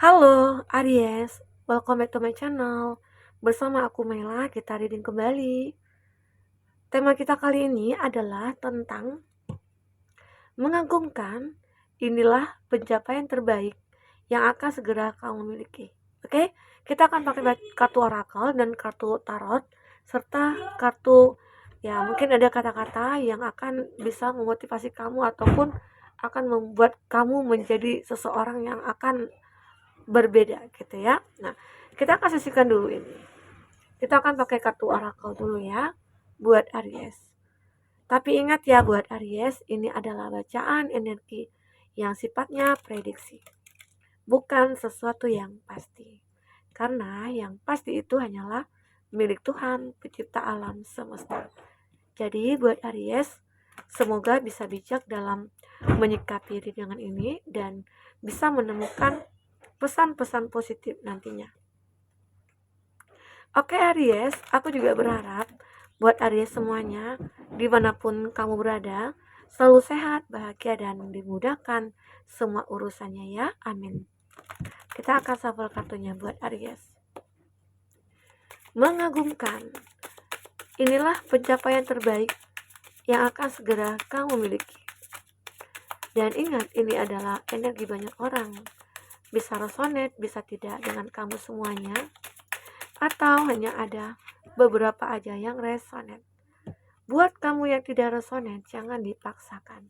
Halo Aries, welcome back to my channel. Bersama aku Mela, kita reading kembali. Tema kita kali ini adalah tentang mengagumkan. Inilah pencapaian terbaik yang akan segera kamu miliki. Oke, kita akan pakai kartu oracle dan kartu tarot serta kartu, ya mungkin ada kata-kata yang akan bisa memotivasi kamu ataupun akan membuat kamu menjadi seseorang yang akan berbeda gitu ya. Nah, kita akan sisihkan dulu ini. Kita akan pakai kartu oracle dulu ya buat Aries. Tapi ingat ya buat Aries, ini adalah bacaan energi yang sifatnya prediksi, bukan sesuatu yang pasti. Karena yang pasti itu hanyalah milik Tuhan, pencipta alam semesta. Jadi buat Aries, semoga bisa bijak dalam menyikapi readingan ini dan bisa menemukan pesan-pesan positif nantinya. Oke Aries, aku juga berharap buat Aries semuanya, dimanapun kamu berada, selalu sehat, bahagia, dan dimudahkan semua urusannya ya, amin. Kita akan shuffle kartunya buat Aries. Mengagumkan. Inilah pencapaian terbaik yang akan segera kamu miliki. Dan ingat, ini adalah energi banyak orang. Bisa resonate, bisa tidak dengan kamu semuanya, atau hanya ada beberapa aja yang resonate. Buat kamu yang tidak resonate, jangan dipaksakan.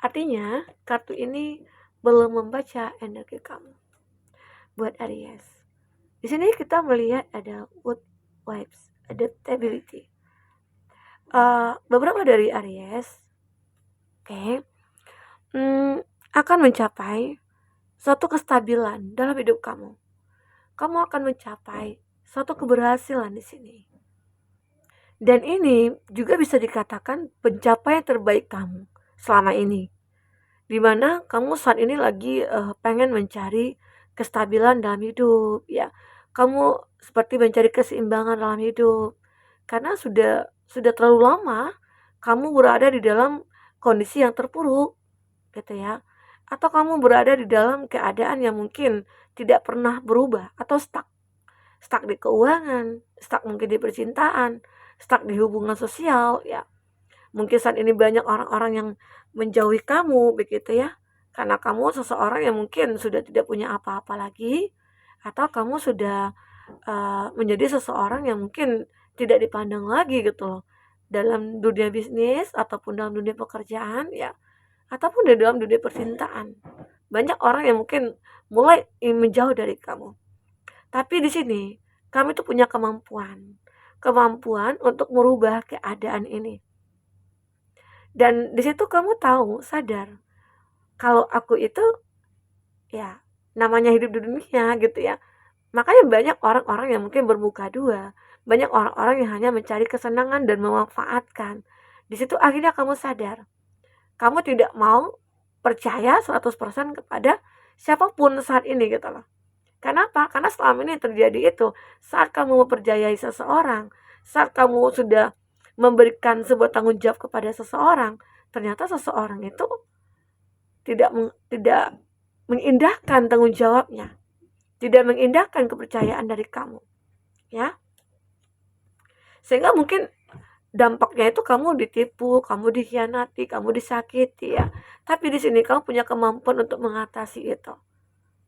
Artinya, kartu ini belum membaca energi kamu. Buat Aries, di sini kita melihat ada wood vibes, adaptability. Beberapa dari Aries, akan mencapai suatu kestabilan dalam hidup kamu. Kamu akan mencapai suatu keberhasilan di sini. Dan ini juga bisa dikatakan pencapaian terbaik kamu selama ini. Dimana kamu saat ini lagi pengen mencari kestabilan dalam hidup, ya. Kamu seperti mencari keseimbangan dalam hidup. Karena sudah terlalu lama kamu berada di dalam kondisi yang terpuruk, gitu ya. Atau kamu berada di dalam keadaan yang mungkin tidak pernah berubah atau stuck di keuangan, stuck mungkin di percintaan, stuck di hubungan sosial ya. Mungkin saat ini banyak orang-orang yang menjauhi kamu begitu ya, karena kamu seseorang yang mungkin sudah tidak punya apa-apa lagi, atau kamu sudah menjadi seseorang yang mungkin tidak dipandang lagi gitu loh, dalam dunia bisnis ataupun dalam dunia pekerjaan ya, ataupun di dalam dunia percintaan. Banyak orang yang mungkin mulai menjauh dari kamu. Tapi di sini kami tuh punya kemampuan untuk merubah keadaan ini. Dan di situ kamu tahu, sadar kalau aku itu ya namanya hidup di dunia gitu ya. Makanya banyak orang-orang yang mungkin bermuka dua, banyak orang-orang yang hanya mencari kesenangan dan memanfaatkan. Di situ akhirnya kamu sadar, kamu tidak mau percaya 100% kepada siapapun saat ini gitu loh. Kenapa? Karena selama ini terjadi itu, saat kamu mempercayai seseorang, saat kamu sudah memberikan sebuah tanggung jawab kepada seseorang, ternyata seseorang itu tidak mengindahkan tanggung jawabnya, tidak mengindahkan kepercayaan dari kamu, ya. Sehingga mungkin dampaknya itu kamu ditipu, kamu dikhianati, kamu disakiti ya. Tapi di sini kamu punya kemampuan untuk mengatasi itu.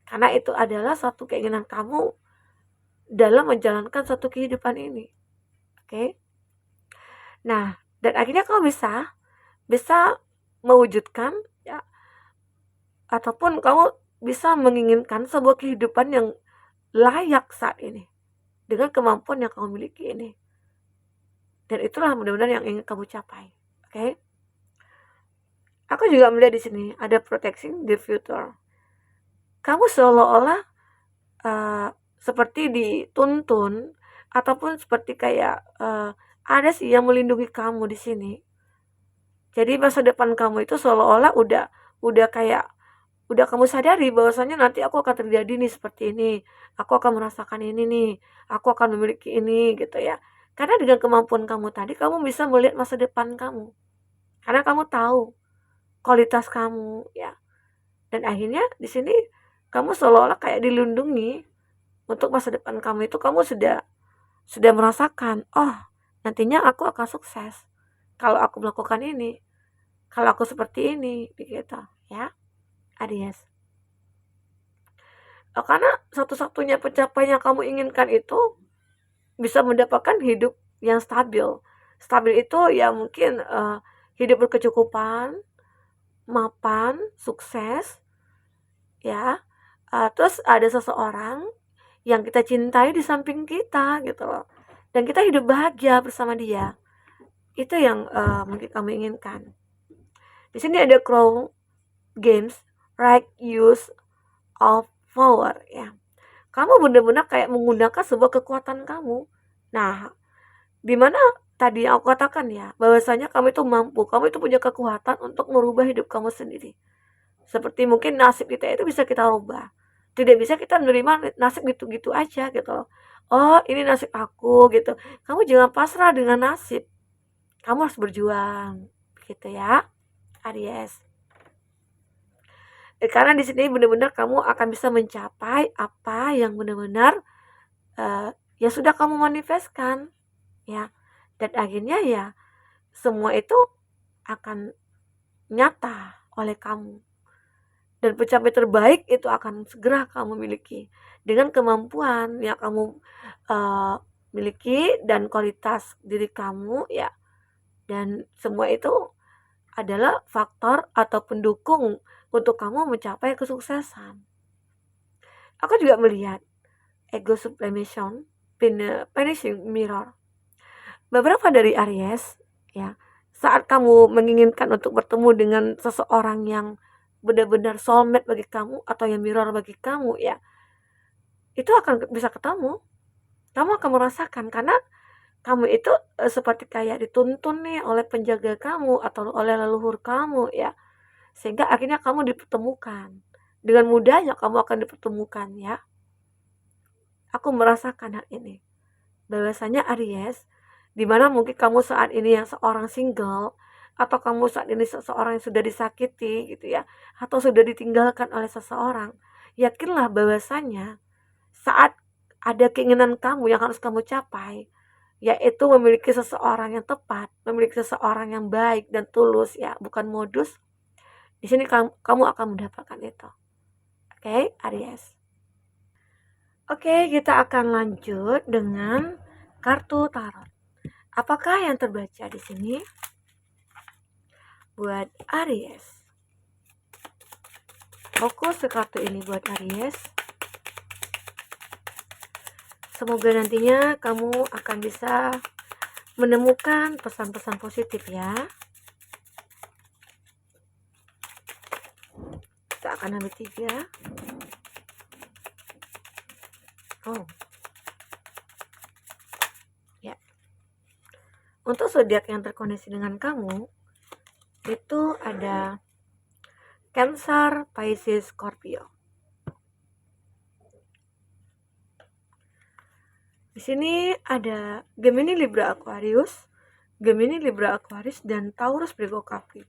Karena itu adalah suatu keinginan kamu dalam menjalankan satu kehidupan ini. Oke. Nah, dan akhirnya kamu bisa mewujudkan ya, ataupun kamu bisa menginginkan sebuah kehidupan yang layak saat ini dengan kemampuan yang kamu miliki ini. Dan itulah mudah-mudahan yang ingin kamu capai. Oke. Aku juga melihat di sini ada protecting the future. Kamu seolah-olah seperti dituntun ataupun seperti kayak ada sih yang melindungi kamu di sini. Jadi masa depan kamu itu seolah-olah udah kayak udah kamu sadari bahwasanya nanti aku akan terjadi nih seperti ini. Aku akan merasakan ini nih. Aku akan memiliki ini gitu ya. Karena dengan kemampuan kamu tadi kamu bisa melihat masa depan kamu. Karena kamu tahu kualitas kamu ya. Dan akhirnya di sini kamu seolah-olah kayak dilindungi untuk masa depan kamu itu. Kamu sudah merasakan, oh nantinya aku akan sukses kalau aku melakukan ini, kalau aku seperti ini, begitu ya, Aries. Karena satu-satunya pencapaian yang kamu inginkan itu bisa mendapatkan hidup yang stabil. Stabil itu ya mungkin hidup berkecukupan, mapan, sukses, ya. Terus ada seseorang yang kita cintai di samping kita gitu loh. Dan kita hidup bahagia bersama dia. Itu yang mungkin kamu inginkan. Di sini ada Crow Games, right use of power ya. Kamu benar-benar kayak menggunakan sebuah kekuatan kamu. Nah, dimana tadi yang aku katakan ya, bahwasanya kamu itu mampu, kamu itu punya kekuatan untuk merubah hidup kamu sendiri. Seperti mungkin nasib kita itu bisa kita rubah. Tidak bisa kita menerima nasib gitu-gitu aja gitu loh. Oh, ini nasib aku gitu. Kamu jangan pasrah dengan nasib. Kamu harus berjuang. Gitu ya, Aries. Karena di sini benar-benar kamu akan bisa mencapai apa yang benar-benar ya sudah kamu manifestkan ya. Dan akhirnya ya semua itu akan nyata oleh kamu. Dan pencapaian terbaik itu akan segera kamu miliki dengan kemampuan yang kamu miliki dan kualitas diri kamu ya. Dan semua itu adalah faktor atau pendukung untuk kamu mencapai kesuksesan. Aku juga melihat ego sublimation, finishing mirror. Beberapa dari Aries, ya, saat kamu menginginkan untuk bertemu dengan seseorang yang benar-benar soulmate bagi kamu atau yang mirror bagi kamu, ya, itu akan bisa ketemu. Kamu akan merasakan karena kamu itu seperti kayak dituntun nih oleh penjaga kamu atau oleh leluhur kamu ya. Sehingga akhirnya kamu dipertemukan. Dengan mudahnya kamu akan dipertemukan ya. Aku merasakan hal ini. Bahwasanya Aries, dimana mungkin kamu saat ini yang seorang single, atau kamu saat ini seseorang yang sudah disakiti gitu ya, atau sudah ditinggalkan oleh seseorang, yakinlah bahwasanya saat ada keinginan kamu yang harus kamu capai, yaitu memiliki seseorang yang tepat, memiliki seseorang yang baik dan tulus ya, bukan modus. Di sini kamu akan mendapatkan itu. Oke, Aries. Oke, kita akan lanjut dengan kartu tarot. Apakah yang terbaca di sini buat Aries? Fokus ke kartu ini buat Aries. Semoga nantinya kamu akan bisa menemukan pesan-pesan positif ya. Kita akan ambil 3. Oh. Ya. Untuk zodiak yang terkoneksi dengan kamu, itu ada Cancer, Pisces, Scorpio. Di sini ada Gemini, Libra, Aquarius, Gemini, Libra, Aquarius, dan Taurus, Virgo, Capri.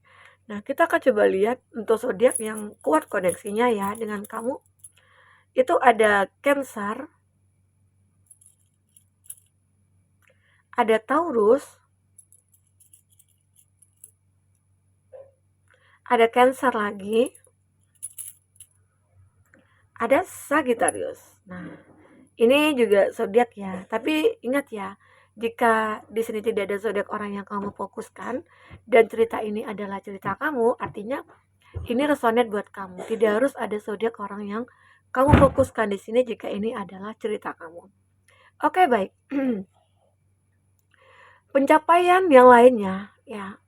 Nah, kita akan coba lihat untuk zodiak yang kuat koneksinya ya dengan kamu. Itu ada Cancer, ada Taurus, ada Cancer lagi, ada Sagittarius. Nah, ini juga zodiak ya, tapi ingat ya, jika di sini tidak ada zodiak orang yang kamu fokuskan dan cerita ini adalah cerita kamu, artinya ini resonate buat kamu. Tidak harus ada zodiak orang yang kamu fokuskan di sini jika ini adalah cerita kamu. Oke, baik. Pencapaian yang lainnya ya,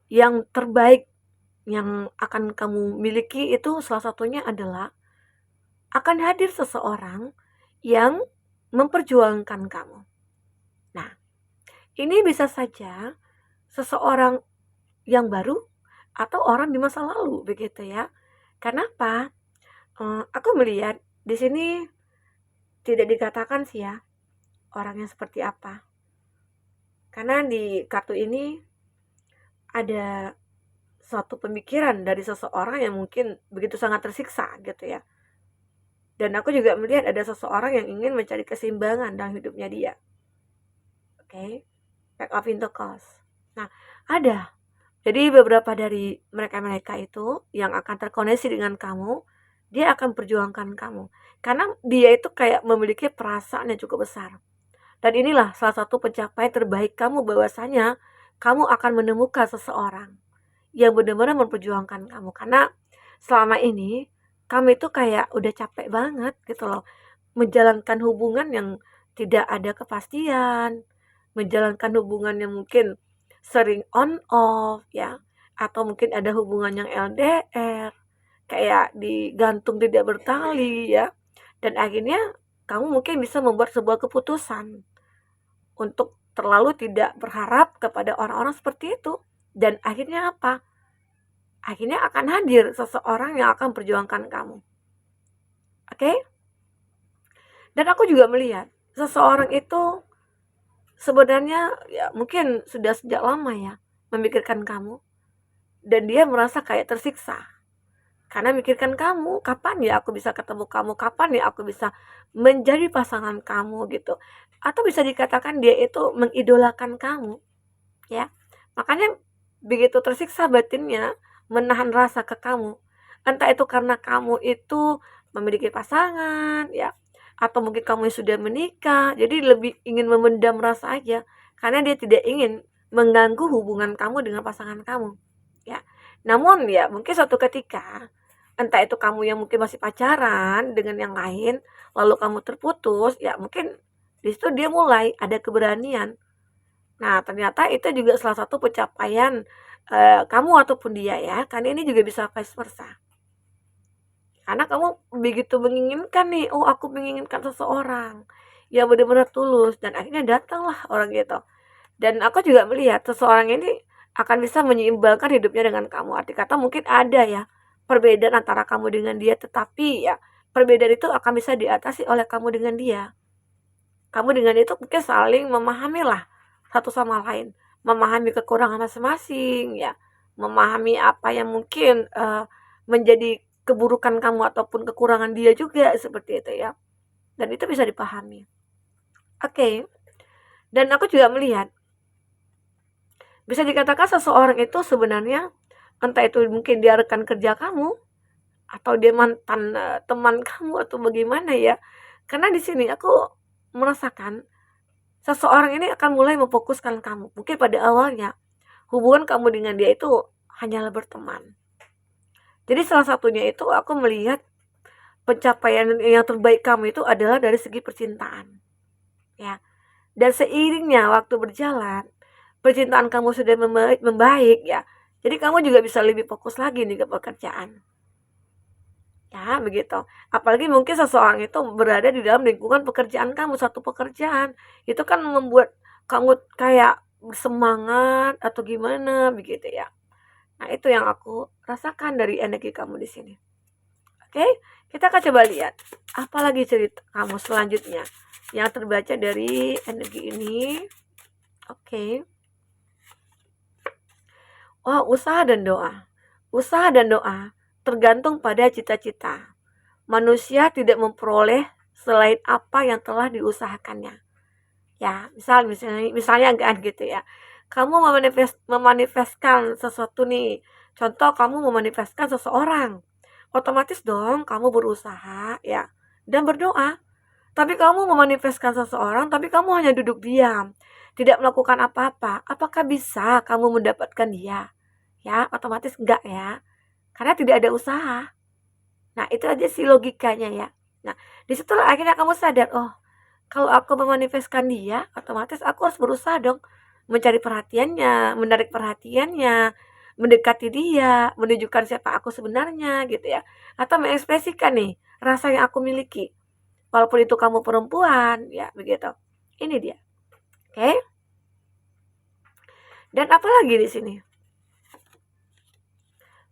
yang terbaik yang akan kamu miliki itu salah satunya adalah akan hadir seseorang yang memperjuangkan kamu. Nah, ini bisa saja seseorang yang baru atau orang di masa lalu begitu ya. Kenapa? Aku melihat di sini tidak dikatakan sih ya orangnya seperti apa. Karena di kartu ini ada suatu pemikiran dari seseorang yang mungkin begitu sangat tersiksa gitu ya. Dan aku juga melihat ada seseorang yang ingin mencari keseimbangan dalam hidupnya dia. Oke, Back of Pentacles. Nah, ada. Jadi beberapa dari mereka-mereka itu yang akan terkoneksi dengan kamu, dia akan perjuangkan kamu. Karena dia itu kayak memiliki perasaan yang cukup besar. Dan inilah salah satu pencapaian terbaik kamu, bahwasanya kamu akan menemukan seseorang yang benar-benar memperjuangkan kamu. Karena selama ini kamu itu kayak udah capek banget gitu loh, menjalankan hubungan yang tidak ada kepastian, menjalankan hubungan yang mungkin sering on off ya, atau mungkin ada hubungan yang LDR, kayak digantung tidak bertali ya. Dan akhirnya kamu mungkin bisa membuat sebuah keputusan untuk terlalu tidak berharap kepada orang-orang seperti itu. Dan akhirnya apa? Akhirnya akan hadir seseorang yang akan perjuangkan kamu. Oke? Dan aku juga melihat seseorang itu sebenarnya ya mungkin sudah sejak lama ya memikirkan kamu, dan dia merasa kayak tersiksa karena mikirkan kamu, kapan ya aku bisa ketemu kamu, kapan ya aku bisa menjadi pasangan kamu gitu. Atau bisa dikatakan dia itu mengidolakan kamu ya. Makanya begitu tersiksa batinnya menahan rasa ke kamu. Entah itu karena kamu itu memiliki pasangan ya, atau mungkin kamu sudah menikah, jadi lebih ingin memendam rasa aja karena dia tidak ingin mengganggu hubungan kamu dengan pasangan kamu ya. Namun ya mungkin suatu ketika, entah itu kamu yang mungkin masih pacaran dengan yang lain, lalu kamu terputus, ya mungkin di situ dia mulai ada keberanian. Nah, ternyata itu juga salah satu pencapaian kamu ataupun dia ya, karena ini juga bisa vice versa. Karena kamu begitu menginginkan nih, oh aku menginginkan seseorang yang benar-benar tulus, dan akhirnya datanglah orang gitu. Dan aku juga melihat seseorang ini akan bisa menyeimbangkan hidupnya dengan kamu. Arti kata mungkin ada ya perbedaan antara kamu dengan dia, tetapi ya perbedaan itu akan bisa diatasi oleh kamu dengan dia. Kamu dengan itu mungkin saling memahami lah satu sama lain, memahami kekurangan masing-masing ya, memahami apa yang mungkin menjadi keburukan kamu ataupun kekurangan dia juga, seperti itu ya. Dan itu bisa dipahami. Oke. Dan aku juga melihat bisa dikatakan seseorang itu sebenarnya entah itu mungkin dia rekan kerja kamu atau dia mantan teman kamu atau bagaimana ya. Karena di sini aku merasakan seseorang ini akan mulai memfokuskan kamu. Mungkin pada awalnya hubungan kamu dengan dia itu hanyalah berteman. Jadi salah satunya itu aku melihat pencapaian yang terbaik kamu itu adalah dari segi percintaan. Ya. Dan seiringnya waktu berjalan, percintaan kamu sudah membaik ya. Jadi kamu juga bisa lebih fokus lagi nih ke pekerjaan. Ya, begitu. Apalagi mungkin seseorang itu berada di dalam lingkungan pekerjaan kamu, satu pekerjaan. Itu kan membuat kamu kayak bersemangat atau gimana begitu ya. Nah, itu yang aku rasakan dari energi kamu di sini. Oke, kita akan coba lihat apalagi cerita kamu selanjutnya yang terbaca dari energi ini. Oke. Oh, usaha dan doa. Usaha dan doa tergantung pada cita-cita. Manusia tidak memperoleh selain apa yang telah diusahakannya. Ya, misalnya agak gitu ya. Kamu memanifestkan sesuatu nih. Contoh kamu memanifestkan seseorang. Otomatis dong kamu berusaha ya dan berdoa. Tapi kamu memanifestkan seseorang tapi kamu hanya duduk diam, tidak melakukan apa-apa. Apakah bisa kamu mendapatkan dia? Ya, otomatis enggak ya. Karena tidak ada usaha. Nah, itu aja sih logikanya ya. Nah, disitulah akhirnya kamu sadar, oh, kalau aku memanifestkan dia, otomatis aku harus berusaha dong mencari perhatiannya, menarik perhatiannya, mendekati dia, menunjukkan siapa aku sebenarnya gitu ya. Atau mengekspresikan nih rasa yang aku miliki. Walaupun itu kamu perempuan, ya begitu. Ini dia. Oke? Dan apa lagi di sini?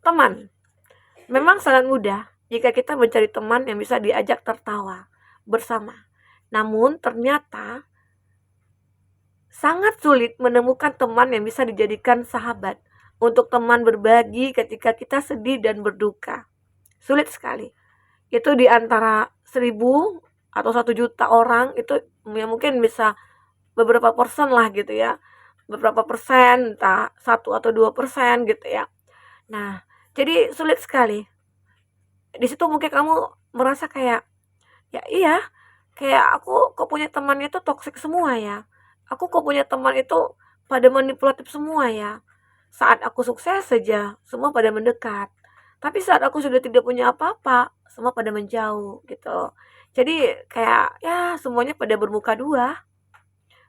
Teman. Memang sangat mudah jika kita mencari teman yang bisa diajak tertawa bersama. Namun ternyata sangat sulit menemukan teman yang bisa dijadikan sahabat untuk teman berbagi ketika kita sedih dan berduka. Sulit sekali. Itu di antara 1000 atau 1 juta orang itu ya mungkin bisa beberapa persen lah gitu ya. Beberapa persen, entah 1 atau 2% gitu ya. Nah, jadi sulit sekali. Di situ mungkin kamu merasa kayak, ya iya, kayak aku kok punya teman itu toksik semua ya. Aku kok punya teman itu pada manipulatif semua ya. Saat aku sukses saja, semua pada mendekat. Tapi saat aku sudah tidak punya apa-apa, semua pada menjauh gitu. Jadi kayak ya semuanya pada bermuka dua,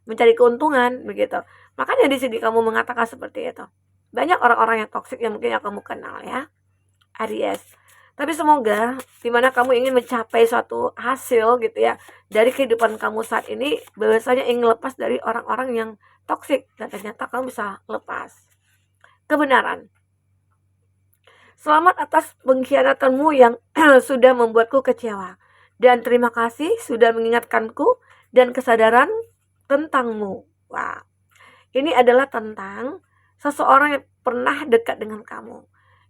mencari keuntungan begitu. Makanya di sini kamu mengatakan seperti itu. Banyak orang-orang yang toksik yang mungkin yang kamu kenal ya, Aries. Tapi semoga dimana kamu ingin mencapai suatu hasil gitu ya dari kehidupan kamu saat ini, bahwasanya ingin lepas dari orang-orang yang toksik dan ternyata kamu bisa lepas. Kebenaran. Selamat atas pengkhianatanmu yang sudah membuatku kecewa. Dan terima kasih sudah mengingatkanku dan kesadaran tentangmu. Wah, ini adalah tentang seseorang yang pernah dekat dengan kamu.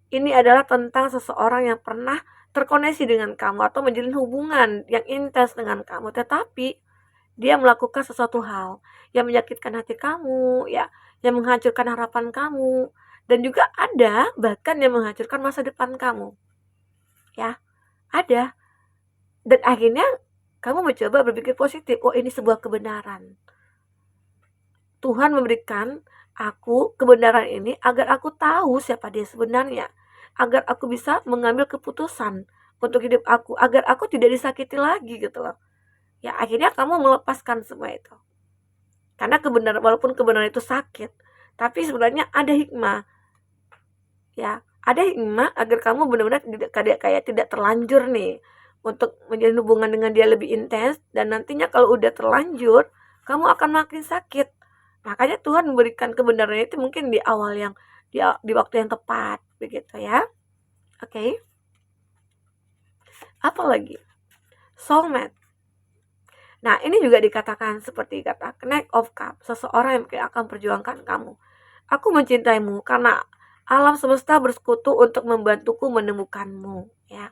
Ini adalah tentang seseorang yang pernah terkoneksi dengan kamu atau menjalin hubungan yang intens dengan kamu. Tetapi dia melakukan sesuatu hal yang menyakitkan hati kamu, ya, yang menghancurkan harapan kamu, dan juga ada bahkan yang menghancurkan masa depan kamu. Ya, ada. Dan akhirnya kamu mencoba berpikir positif. Oh, ini sebuah kebenaran. Tuhan memberikan aku kebenaran ini agar aku tahu siapa dia sebenarnya, agar aku bisa mengambil keputusan untuk hidup aku, agar aku tidak disakiti lagi gitu loh. Ya akhirnya kamu melepaskan semua itu. Karena kebenaran, walaupun kebenaran itu sakit, tapi sebenarnya ada hikmah. Ya, ada hikmah agar kamu benar-benar tidak terlanjur nih untuk menjalin hubungan dengan dia lebih intens, dan nantinya kalau udah terlanjur, kamu akan makin sakit. Makanya Tuhan memberikan kebenaran itu mungkin di awal yang di waktu yang tepat begitu ya. Oke. Apa lagi? Soulmate. Nah, ini juga dikatakan seperti kata Knight of Cups, seseorang yang akan perjuangkan kamu. Aku mencintaimu karena alam semesta bersekutu untuk membantuku menemukanmu, ya.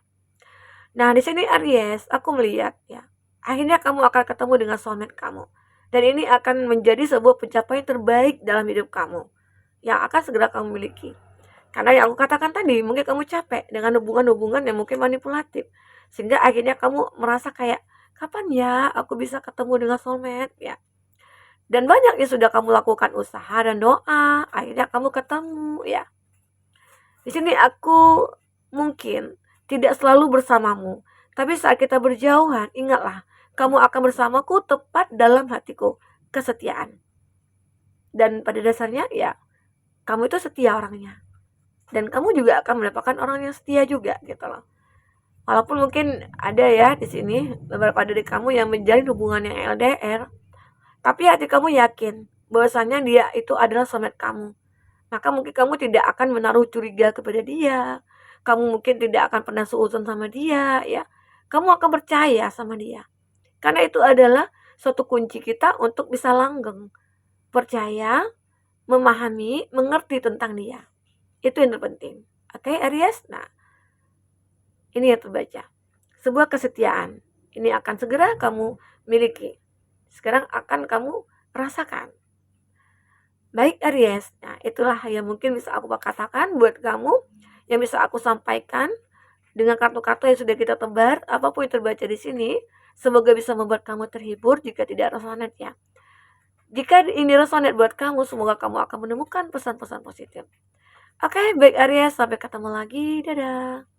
Nah, di sini Aries, aku melihat ya, akhirnya kamu akan ketemu dengan soulmate kamu. Dan ini akan menjadi sebuah pencapaian terbaik dalam hidup kamu yang akan segera kamu miliki. Karena yang aku katakan tadi, mungkin kamu capek dengan hubungan-hubungan yang mungkin manipulatif. Sehingga akhirnya kamu merasa kayak, kapan ya aku bisa ketemu dengan soulmate ya. Dan banyak yang sudah kamu lakukan usaha dan doa, akhirnya kamu ketemu ya. Di sini aku mungkin tidak selalu bersamamu, tapi saat kita berjauhan, ingatlah, kamu akan bersamaku tepat dalam hatiku, kesetiaan. Dan pada dasarnya ya, kamu itu setia orangnya. Dan kamu juga akan mendapatkan orang yang setia juga gitu loh. Walaupun mungkin ada ya di sini beberapa dari kamu yang menjalin hubungan yang LDR, tapi hati kamu yakin bahwasanya dia itu adalah soulmate kamu. Maka mungkin kamu tidak akan menaruh curiga kepada dia. Kamu mungkin tidak akan pernah seuzon sama dia ya. Kamu akan percaya sama dia. Karena itu adalah suatu kunci kita untuk bisa langgeng. Percaya, memahami, mengerti tentang dia. Itu yang terpenting. Oke, Aries? Nah, ini yang terbaca. Sebuah kesetiaan. Ini akan segera kamu miliki. Sekarang akan kamu rasakan. Baik Aries, nah itulah yang mungkin bisa aku katakan buat kamu, yang bisa aku sampaikan dengan kartu-kartu yang sudah kita tebar. Apapun yang terbaca di sini, semoga bisa membuat kamu terhibur. Jika tidak resonate ya. Jika ini resonate buat kamu, semoga kamu akan menemukan pesan-pesan positif. Oke, baik Aries, sampai ketemu lagi. Dadah.